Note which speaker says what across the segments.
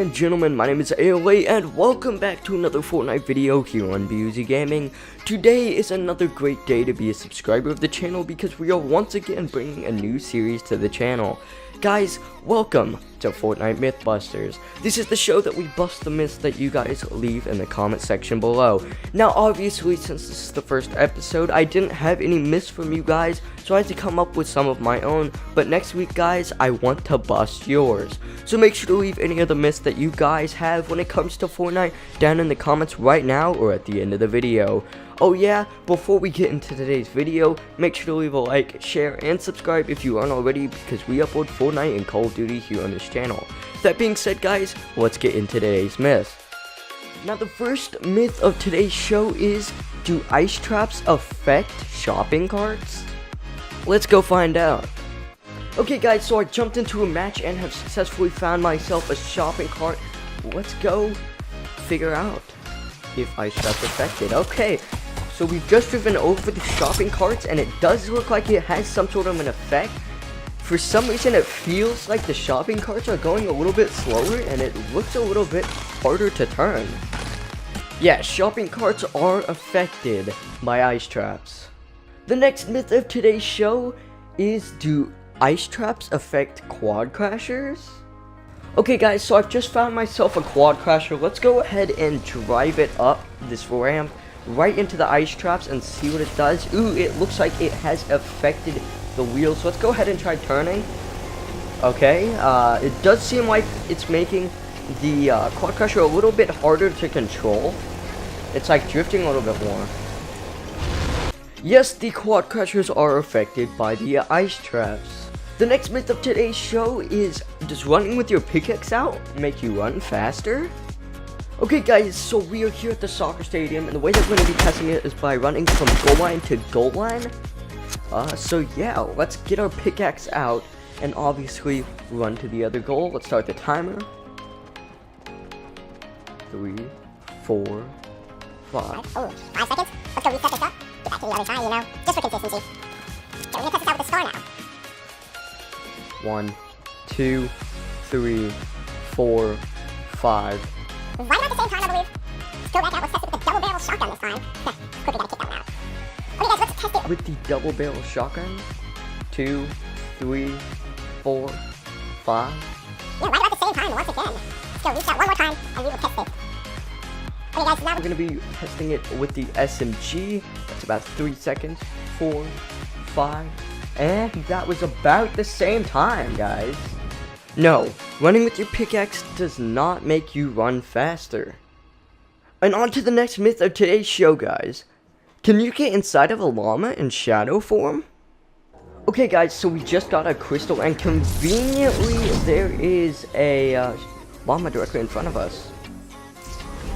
Speaker 1: and gentlemen, my name is AOA and welcome back to another Fortnite video here on BOZ Gaming. Today is another great day to be a subscriber of the channel because we are once again bringing a new series to the channel. Guys, welcome to Fortnite Mythbusters. This is the show that we bust the myths that you guys leave in the comment section below. Now obviously, since this is the first episode, I didn't have any myths from you guys, so I had to come up with some of my own. But next week guys, I want to bust yours. So make sure to leave any of the myths that you guys have when it comes to Fortnite down in the comments right now or at the end of the video. Oh yeah, before we get into today's video, make sure to leave a like, share, and subscribe if you aren't already because we upload Fortnite and Call of Duty here on this channel. That being said guys, let's get into today's myth. Now the first myth of today's show is, do ice traps affect shopping carts? Let's go find out. Okay guys, so I jumped into a match and have successfully found myself a shopping cart. Let's go figure out if ice traps affect it. Okay. So we've just driven over the shopping carts and it does look like it has some sort of an effect. For some reason it feels like the shopping carts are going a little bit slower and it looks a little bit harder to turn. Yeah, shopping carts are affected by ice traps. The next myth of today's show is, do ice traps affect quad crashers? Okay guys, so I've just found myself a quad crasher. Let's go ahead and drive it up this ramp right into the ice traps and see what it does. Ooh, it looks like it has affected the wheels. Let's go ahead and try turning. Okay, it does seem like it's making the quad crusher a little bit harder to control. It's like drifting a little bit more. Yes, the quad crushers are affected by the ice traps. The next myth of today's show is, does running with your pickaxe out make you run faster? Okay guys, so we are here at the soccer stadium, and the way that we're going to be testing it is by running from goal line to goal line. So yeah, let's get our pickaxe out, and obviously run to the other goal. Let's start the timer. 3, 4, 5.
Speaker 2: Oh, 5 seconds? Let's go reset this up. Get back to the other side, you know, just for consistency. Okay, we're going to test this out with a star now.
Speaker 1: 1, 2, 3, 4, 5.
Speaker 2: Right about the same time, I believe. Let's go back out. Let's test it with the double barrel shotgun this time. Quickly gotta kick that one out. Okay guys, let's test it
Speaker 1: with the double barrel shotgun. 2, 3, 4, 5.
Speaker 2: Yeah, right about the same time once again. Let's go reset one more time and we will test it. Okay guys, now
Speaker 1: we're gonna be testing it with the SMG. That's about 3 seconds. 4, 5, and that was about the same time, guys. No, running with your pickaxe does not make you run faster. And on to the next myth of today's show, guys. Can you get inside of a llama in shadow form? Okay guys, so we just got a crystal and conveniently there is a llama directly in front of us.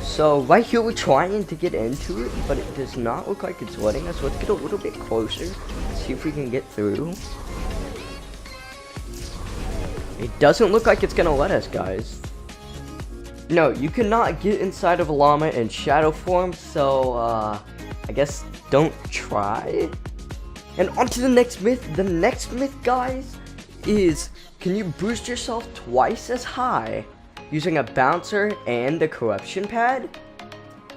Speaker 1: So right here we're trying to get into it, but it does not look like it's letting us. Let's get a little bit closer, see if we can get through. It doesn't look like it's gonna let us, guys. No, you cannot get inside of a llama in shadow form, so I guess don't try. And on to the next myth. The next myth, guys, is, can you boost yourself twice as high using a bouncer and a corruption pad?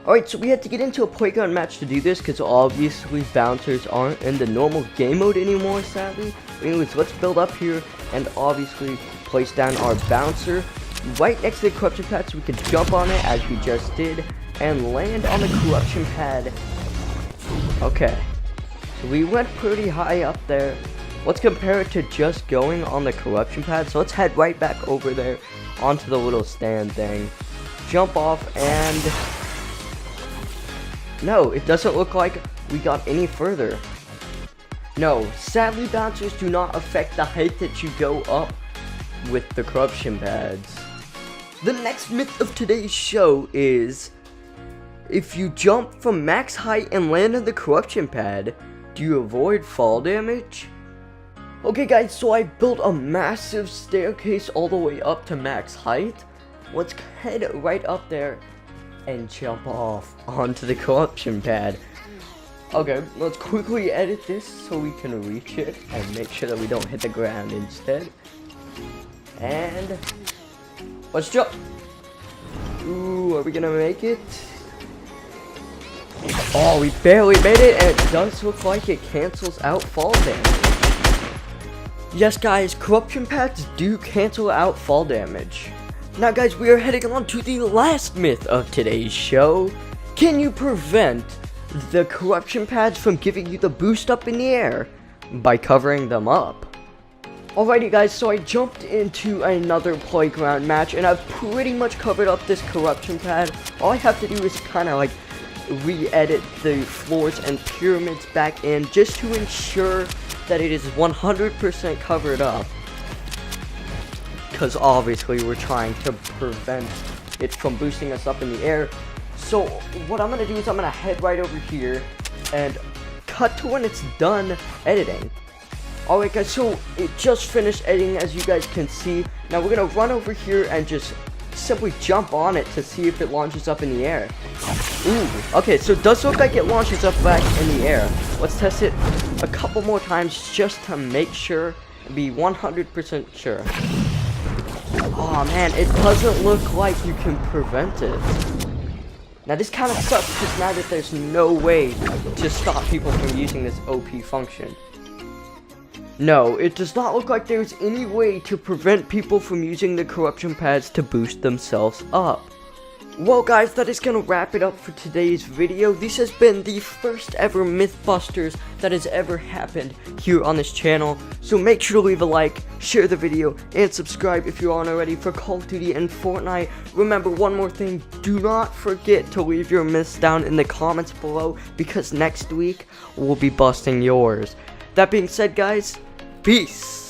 Speaker 1: Alright, so we had to get into a playground match to do this because obviously bouncers aren't in the normal game mode anymore, sadly. But anyways, let's build up here and obviously place down our bouncer right next to the corruption pad so we can jump on it as we just did and land on the corruption pad. Okay, so we went pretty high up there. Let's compare it to just going on the corruption pad. So let's head right back over there onto the little stand thing. Jump off and... no, it doesn't look like we got any further. No, sadly bouncers do not affect the height that you go up with the corruption pads. The next myth of today's show is, if you jump from max height and land on the corruption pad, do you avoid fall damage? Okay guys, so I built a massive staircase all the way up to max height. Let's head right up there and jump off onto the corruption pad. Okay, let's quickly edit this so we can reach it and make sure that we don't hit the ground instead. And let's jump. Ooh, are we gonna make it? Oh, we barely made it, and it does look like it cancels out fall damage. Yes, guys, corruption pads do cancel out fall damage. Now, guys, we are heading on to the last myth of today's show. Can you prevent the corruption pads from giving you the boost up in the air by covering them up? Alrighty, guys, so I jumped into another playground match, and I've pretty much covered up this corruption pad. All I have to do is kind of like re-edit the floors and pyramids back in just to ensure that it is 100% covered up, because obviously we're trying to prevent it from boosting us up in the air. So what I'm gonna do is I'm gonna head right over here and cut to when it's done editing. Alright, guys, so it just finished editing, as you guys can see. Now we're gonna run over here and just simply jump on it to see if it launches up in the air. Ooh, okay, so it does look like it launches up back in the air. Let's test it a couple more times just to make sure and be 100% sure. Oh man, it doesn't look like you can prevent it. Now this kind of sucks because now that there's no way to stop people from using this OP function. No, it does not look like there's any way to prevent people from using the corruption pads to boost themselves up. Well, guys, that is gonna wrap it up for today's video. This has been the first ever Mythbusters that has ever happened here on this channel. So make sure to leave a like, share the video, and subscribe if you aren't already for Call of Duty and Fortnite. Remember, one more thing, do not forget to leave your myths down in the comments below, because next week we'll be busting yours. That being said, guys, peace!